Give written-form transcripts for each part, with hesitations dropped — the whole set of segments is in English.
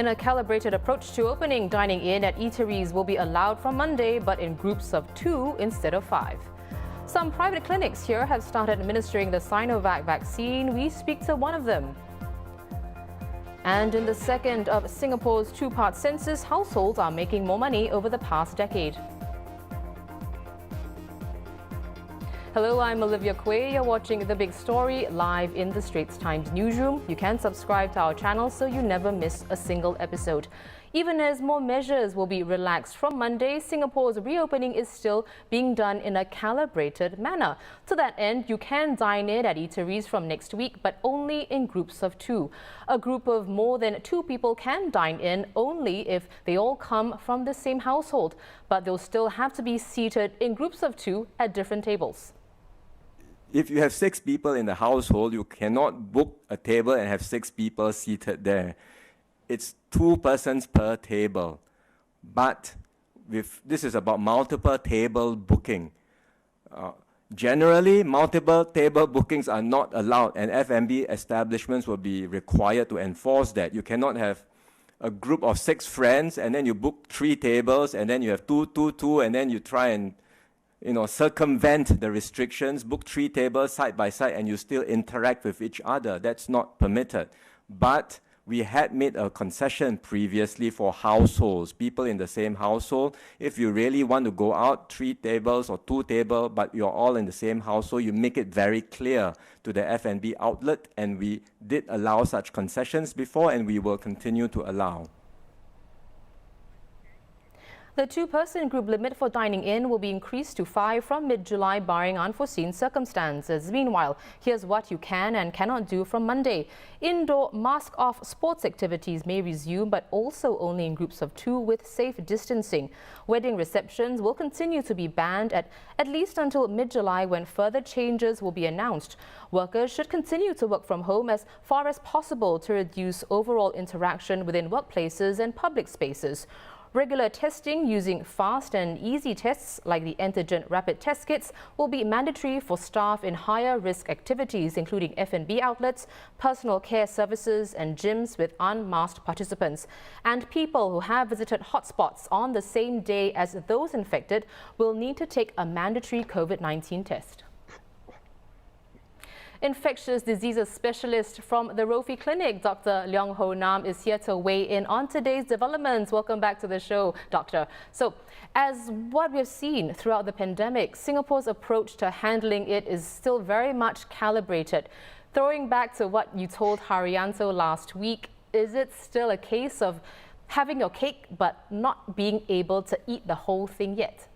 In a calibrated approach to opening, dining in at eateries will be allowed from Monday, but in groups of 2 instead of 5. Some private clinics here have started administering the Sinovac vaccine. We speak to one of them. And in the second of Singapore's two-part census, households are making more money over the past decade. Hello, I'm Olivia Quay. You're watching The Big Story live in the Straits Times newsroom. You can subscribe to our channel so you never miss a single episode. Even as more measures will be relaxed from Monday, Singapore's reopening is still being done in a calibrated manner. To that end, you can dine in at eateries from next week, but only in groups of 2. A group of more than 2 people can dine in only if they all come from the same household, but they'll still have to be seated in groups of 2 at different tables. If you have 6 people in the household, you cannot book a table and have 6 people seated there. It's 2 persons per table. But this is about multiple table booking. Generally, multiple table bookings are not allowed, and F&B establishments will be required to enforce that. You cannot have a group of 6 friends and then you book 3 tables and then you have 2, 2, 2, and then you try and circumvent the restrictions, book 3 tables side by side, and you still interact with each other. That's not permitted. But we had made a concession previously for households, people in the same household. If you really want to go out, 3 tables or 2 tables, but you're all in the same household, you make it very clear to the F&B outlet, and we did allow such concessions before, and we will continue to allow. The 2-person group limit for dining in will be increased to 5 from mid-July, barring unforeseen circumstances. Meanwhile, here's what you can and cannot do from Monday. Indoor mask-off sports activities may resume, but also only in groups of 2 with safe distancing. Wedding receptions will continue to be banned at least until mid-July, when further changes will be announced. Workers should continue to work from home as far as possible to reduce overall interaction within workplaces and public spaces. Regular testing using fast and easy tests like the antigen rapid test kits will be mandatory for staff in higher risk activities, including F&B outlets, personal care services and gyms with unmasked participants. And people who have visited hotspots on the same day as those infected will need to take a mandatory COVID-19 test. Infectious diseases specialist from the Rophi Clinic, Dr. Leong Hoe Nam, is here to weigh in on today's developments. Welcome back to the show, Doctor. So, as what we've seen throughout the pandemic, Singapore's approach to handling it is still very much calibrated. Throwing back to what you told Haryanto last week, is it still a case of having your cake but not being able to eat the whole thing yet?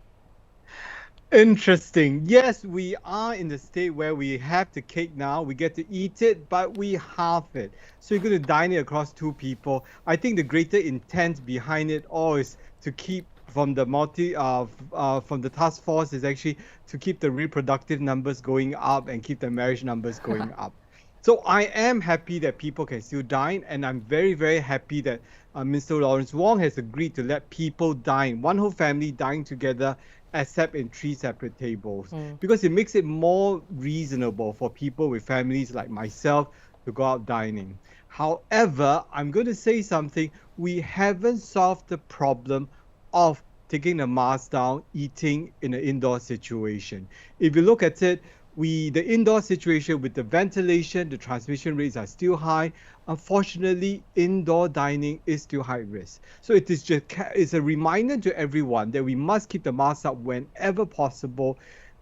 Interesting. Yes, we are in the state where we have the cake now. We get to eat it, but we halve it. So you're going to dine it across 2 people. I think the greater intent behind it all is to keep from the from the task force is actually to keep the reproductive numbers going up and keep the marriage numbers going up. So I am happy that people can still dine, and I'm very, very happy that Mr. Lawrence Wong has agreed to let people dine, one whole family dine together, except in 3 separate tables, because it makes it more reasonable for people with families like myself to go out dining. However, I'm going to say something. We haven't solved the problem of taking the mask down, eating in an indoor situation. If you look at it, the indoor situation with the ventilation, the transmission rates are still high. Unfortunately, indoor dining is still high risk. So it's a reminder to everyone that we must keep the mask up whenever possible.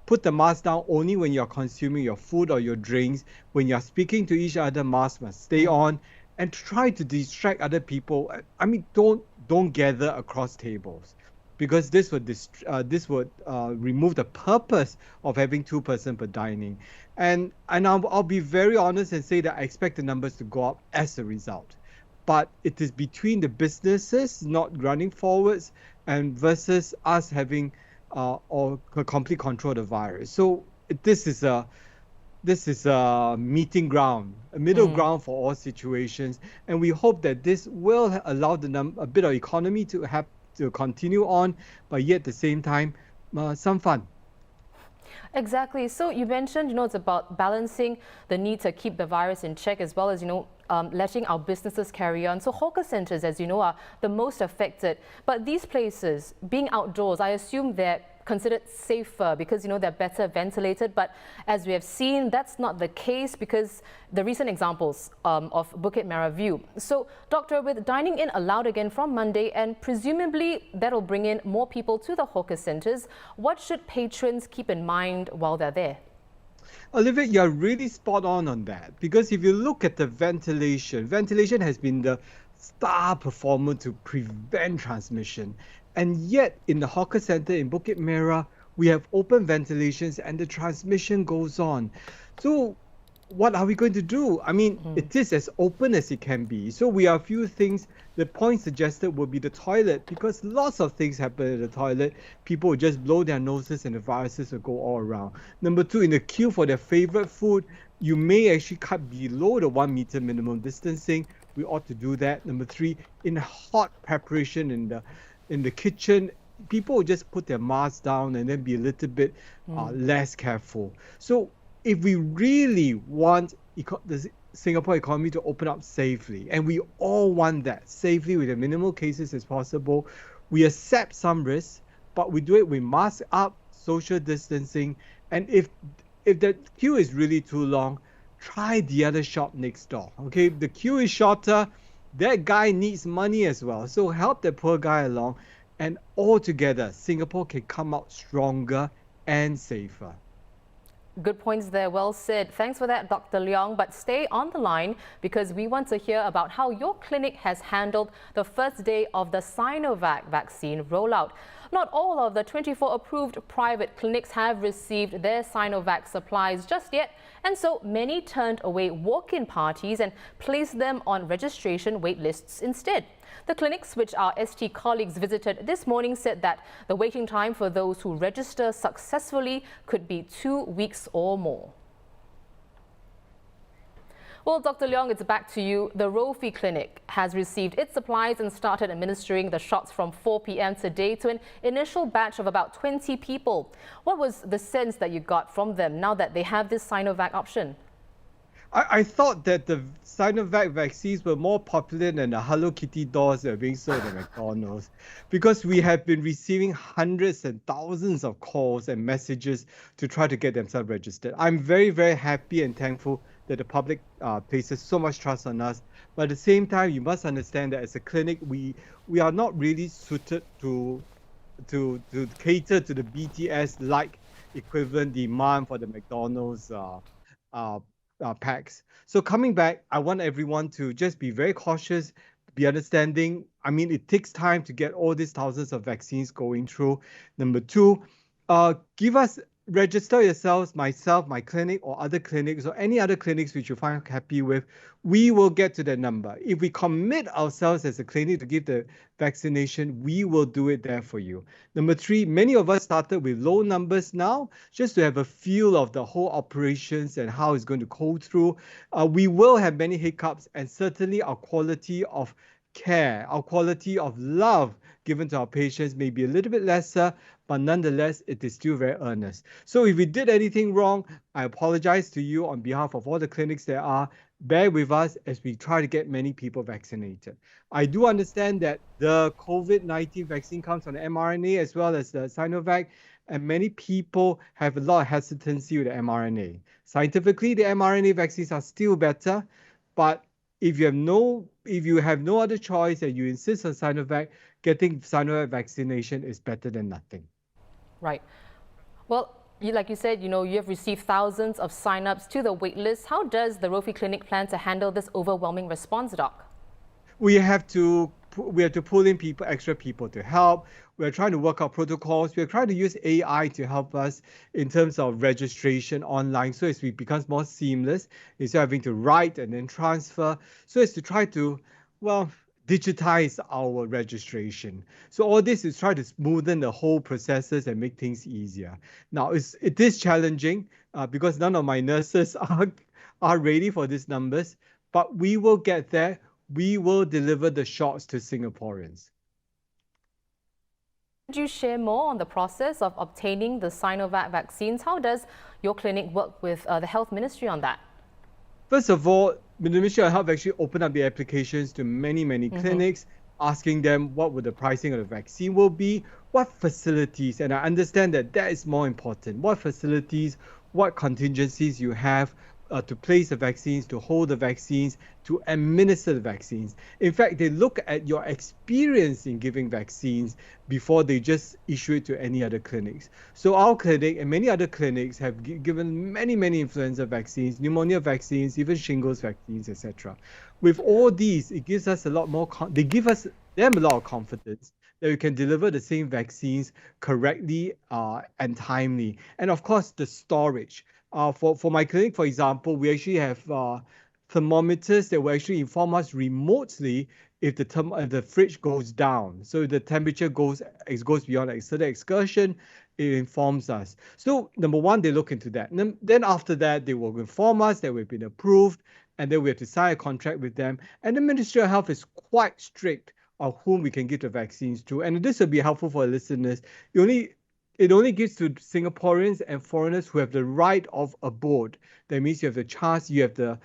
Put the mask down only when you're consuming your food or your drinks. When you're speaking to each other, mask must stay on, and try to distract other people. I mean, don't gather across tables, because this would remove the purpose of having 2 persons per dining. And I'll be very honest and say that I expect the numbers to go up as a result. But it is between the businesses not running forwards and versus us having complete control of the virus. So this is a meeting ground, a middle ground for all situations. And we hope that this will allow a bit of economy to continue on, but yet at the same time, some fun. Exactly. So you mentioned, it's about balancing the need to keep the virus in check, as well as, letting our businesses carry on. So hawker centres, as you know, are the most affected. But these places, being outdoors, I assume they're considered safer because, you know, they're better ventilated. But as we have seen, that's not the case because the recent examples of Bukit Merah View. So, Doctor, with dining in allowed again from Monday and presumably that'll bring in more people to the hawker centres, what should patrons keep in mind while they're there? Olivia, you're really spot on that, because if you look at the ventilation has been the star performer to prevent transmission. And yet, in the hawker center in Bukit Merah, we have open ventilations and the transmission goes on. So what are we going to do? I mean, it is as open as it can be. So we have a few things. The point suggested would be the toilet, because lots of things happen in the toilet. People will just blow their noses and the viruses will go all around. Number two, in the queue for their favorite food, you may actually cut below the 1 meter minimum distancing. We ought to do that. Number three, in hot preparation in the kitchen, people will just put their masks down and then be a little bit less careful. So if we really want the Singapore economy to open up safely, and we all want that safely with as minimal cases as possible, we accept some risks, but we do it with mask up, social distancing, and if the queue is really too long, try the other shop next door. Okay, if the queue is shorter, that guy needs money as well. So help the poor guy along, and all together, Singapore can come out stronger and safer. Good points there, well said. Thanks for that, Dr. Leong. But stay on the line because we want to hear about how your clinic has handled the first day of the Sinovac vaccine rollout. Not all of the 24 approved private clinics have received their Sinovac supplies just yet, and so many turned away walk-in parties and placed them on registration wait lists instead. The clinics, which our ST colleagues visited this morning, said that the waiting time for those who register successfully could be 2 weeks or more. Well, Dr. Leong, it's back to you. The Rophi Clinic has received its supplies and started administering the shots from 4 p.m. today to an initial batch of about 20 people. What was the sense that you got from them now that they have this Sinovac option? I thought that the Sinovac vaccines were more popular than the Hello Kitty dolls that are being sold at McDonald's, because we have been receiving hundreds and thousands of calls and messages to try to get themselves registered. I'm very, very happy and thankful that the public places so much trust on us. But at the same time, you must understand that as a clinic, we are not really suited to cater to the BTS-like equivalent demand for the McDonald's packs. So coming back, I want everyone to just be very cautious, be understanding. I mean, it takes time to get all these thousands of vaccines going through. Number two, register yourselves, myself, my clinic, or other clinics, or any other clinics which you find happy with. We will get to that number. If we commit ourselves as a clinic to give the vaccination, we will do it there for you. Number three, many of us started with low numbers now, just to have a feel of the whole operations and how it's going to go through. We will have many hiccups, and certainly our quality of care, our quality of love given to our patients may be a little bit lesser, but nonetheless, it is still very earnest. So if we did anything wrong, I apologize to you on behalf of all the clinics there are. Bear with us as we try to get many people vaccinated. I do understand that the COVID-19 vaccine comes on the mRNA as well as the Sinovac, and many people have a lot of hesitancy with the mRNA. Scientifically, the mRNA vaccines are still better, but if you have no other choice and you insist on Sinovac, getting Sinovac vaccination is better than nothing. Right. Well, like you said, you have received thousands of sign-ups to the wait list. How does the Rophi Clinic plan to handle this overwhelming response, Doc? We have to pull in extra people to help. We're trying to work out protocols. We're trying to use AI to help us in terms of registration online, so as it becomes more seamless, instead of having to write and then transfer, so as to try to, digitize our registration. So all this is trying to smoothen the whole processes and make things easier. Now, it is challenging because none of my nurses are ready for these numbers, but we will get there. We will deliver the shots to Singaporeans. Could you share more on the process of obtaining the Sinovac vaccines? How does your clinic work with the Health Ministry on that? First of all, the Ministry of Health actually opened up the applications to many clinics, asking them what would the pricing of the vaccine will be, what facilities, and I understand that that is more important. What facilities, what contingencies you have to place the vaccines, to hold the vaccines, to administer the vaccines. In fact, they look at your experience in giving vaccines before they just issue it to any other clinics. So our clinic and many other clinics have given many influenza vaccines, pneumonia vaccines, even shingles vaccines, etc. With all these, it gives us a lot more. They give them a lot of confidence that we can deliver the same vaccines correctly and timely. And of course, the storage. For my clinic, for example, we actually have thermometers that will actually inform us remotely if the fridge goes down. So if the temperature goes beyond a certain excursion, it informs us. So number one, they look into that. And then after that, they will inform us that we've been approved, and then we have to sign a contract with them. And the Ministry of Health is quite strict on whom we can give the vaccines to. And this will be helpful for listeners. It only gives to Singaporeans and foreigners who have the right of abode. That means you have the chance, you have the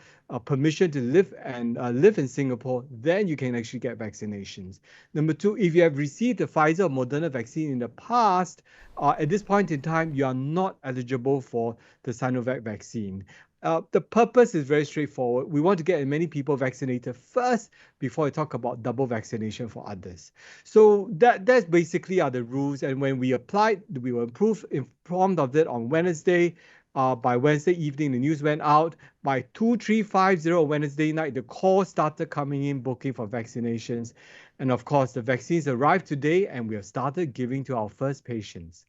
permission to live in Singapore, then you can actually get vaccinations. Number two, if you have received the Pfizer or Moderna vaccine in the past, at this point in time, you are not eligible for the Sinovac vaccine. The purpose is very straightforward. We want to get as many people vaccinated first before we talk about double vaccination for others. So that's basically are the rules. And when we applied, we were informed of it on Wednesday. By Wednesday evening, the news went out. By 2350 Wednesday night, the calls started coming in, booking for vaccinations. And of course, the vaccines arrived today, and we have started giving to our first patients.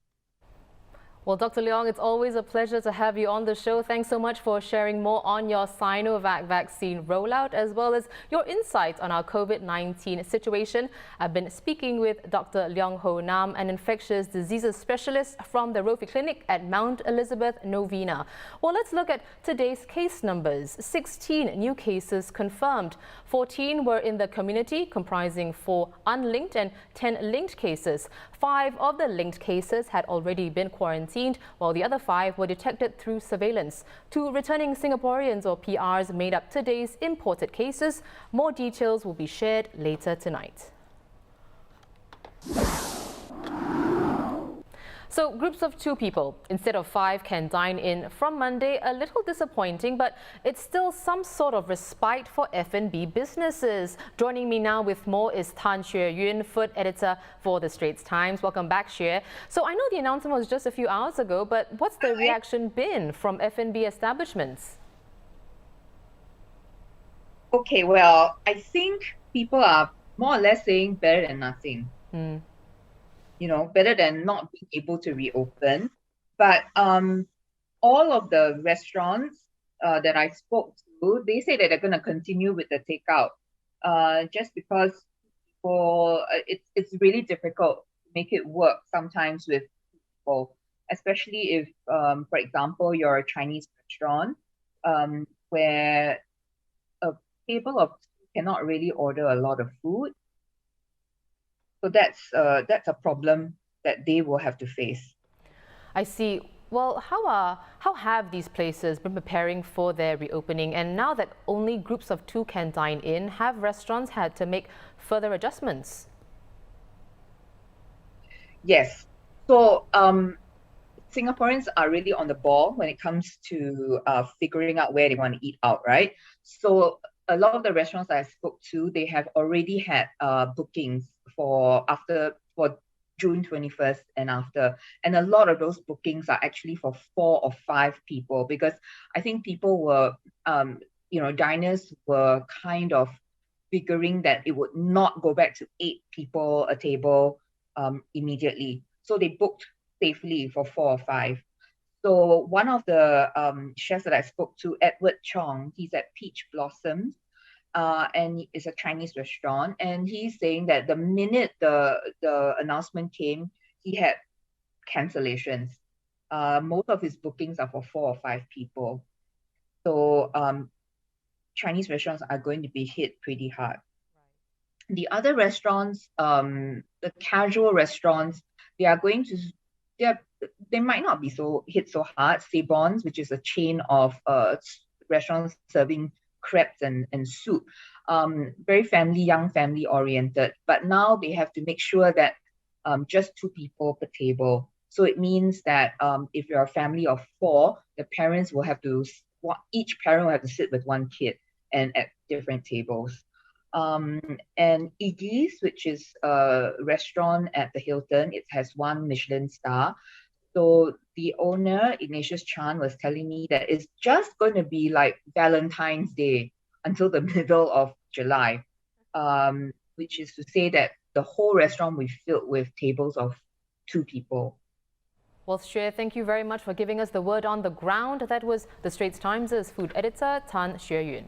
Well, Dr. Leong, it's always a pleasure to have you on the show. Thanks so much for sharing more on your Sinovac vaccine rollout, as well as your insights on our COVID-19 situation. I've been speaking with Dr. Leong Hoe Nam, an infectious diseases specialist from the Rophi Clinic at Mount Elizabeth Novena. Well, let's look at today's case numbers. 16 new cases confirmed. 14 were in the community, comprising 4 unlinked and 10 linked cases. 5 of the linked cases had already been quarantined, while the other 5 were detected through surveillance. 2 returning Singaporeans or PRs made up today's imported cases. More details will be shared later tonight. So groups of 2 people instead of 5 can dine in from Monday. A little disappointing, but it's still some sort of respite for F&B businesses. Joining me now with more is Tan Xue Yun, food editor for the Straits Times. Welcome back, Xue. So I know the announcement was just a few hours ago, but what's the reaction been from F&B establishments? Okay, well, I think people are more or less saying better than nothing. You know, better than not being able to reopen. But all of the restaurants that I spoke to, they say that they're going to continue with the takeout just because it's really difficult to make it work sometimes with people, especially if, for example, you're a Chinese restaurant where a table of two cannot really order a lot of food. So that's a problem that they will have to face. I see. Well, how have these places been preparing for their reopening? And now that only groups of 2 can dine in, have restaurants had to make further adjustments? Yes. So Singaporeans are really on the ball when it comes to figuring out where they want to eat out, right? So a lot of the restaurants I spoke to, they have already had bookings for June 21st and after. And a lot of those bookings are actually for 4 or 5 people, because I think people were, diners were kind of figuring that it would not go back to 8 people a table immediately. So they booked safely for 4 or 5. So one of the chefs that I spoke to, Edward Chong, he's at Peach Blossoms, and it's a Chinese restaurant. And he's saying that the minute the announcement came, he had cancellations. Most of his bookings are for 4 or 5 people. So Chinese restaurants are going to be hit pretty hard. Right. The other restaurants, the casual restaurants, they might not be hit so hard. Sebon's, which is a chain of restaurants serving crepes and soup. Very young family oriented. But now they have to make sure that just 2 people per table. So it means that if you're a family of 4, the parents will have to, each parent will have to sit with 1 kid and at different tables. And Iggy's, which is a restaurant at the Hilton, it has 1 Michelin star. So the owner, Ignatius Chan, was telling me that it's just going to be like Valentine's Day until the middle of July, which is to say that the whole restaurant will be filled with tables of 2 people. Well, Xue, thank you very much for giving us the word on the ground. That was the Straits Times' food editor, Tan Xue Yun.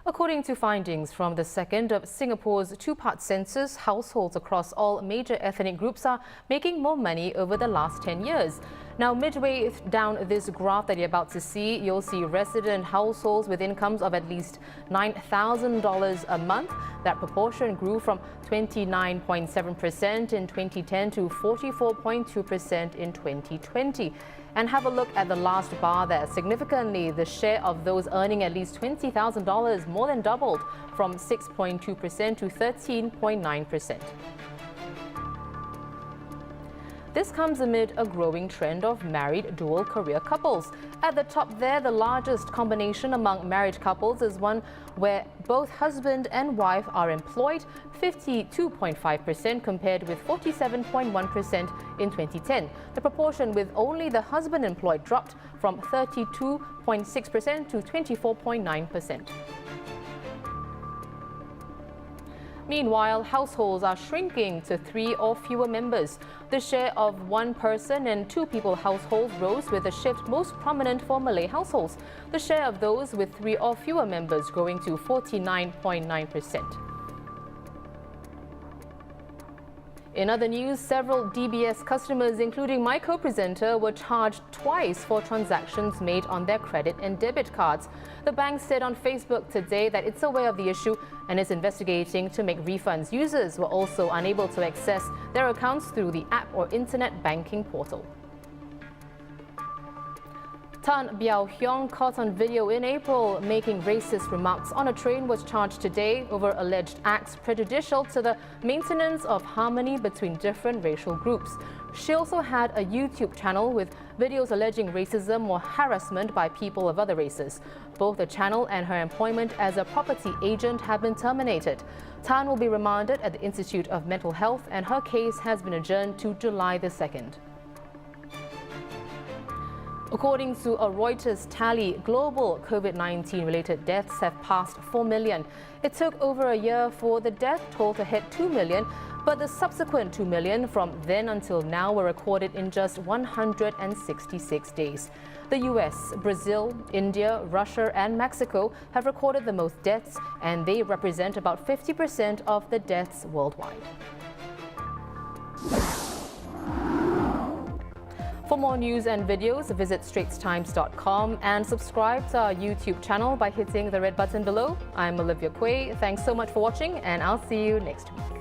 According to findings from the second of Singapore's 2-part census, households across all major ethnic groups are making more money over the last 10 years. Now, midway down this graph that you're about to see, you'll see resident households with incomes of at least $9,000 a month. That proportion grew from 29.7% in 2010 to 44.2% in 2020. And have a look at the last bar there. Significantly, the share of those earning at least $20,000 more than doubled from 6.2% to 13.9%. This comes amid a growing trend of married dual-career couples. At the top there, the largest combination among married couples is one where both husband and wife are employed, 52.5% compared with 47.1% in 2010. The proportion with only the husband employed dropped from 32.6% to 24.9%. Meanwhile, households are shrinking to 3 or fewer members. The share of 1 person and 2 people households rose, with a shift most prominent for Malay households. The share of those with 3 or fewer members growing to 49.9%. In other news, several DBS customers, including my co-presenter, were charged twice for transactions made on their credit and debit cards. The bank said on Facebook today that it's aware of the issue and is investigating to make refunds. Users were also unable to access their accounts through the app or internet banking portal. Tan Biao-hyong, caught on video in April making racist remarks on a train, was charged today over alleged acts prejudicial to the maintenance of harmony between different racial groups. She also had a YouTube channel with videos alleging racism or harassment by people of other races. Both the channel and her employment as a property agent have been terminated. Tan will be remanded at the Institute of Mental Health, and her case has been adjourned to July the 2nd. According to a Reuters tally, global COVID-19 related deaths have passed 4 million. It took over a year for the death toll to hit 2 million, but the subsequent 2 million from then until now were recorded in just 166 days. The US, Brazil, India, Russia and Mexico have recorded the most deaths, and they represent about 50% of the deaths worldwide. For more news and videos, visit straitstimes.com and subscribe to our YouTube channel by hitting the red button below. I'm Olivia Quay. Thanks so much for watching, and I'll see you next week.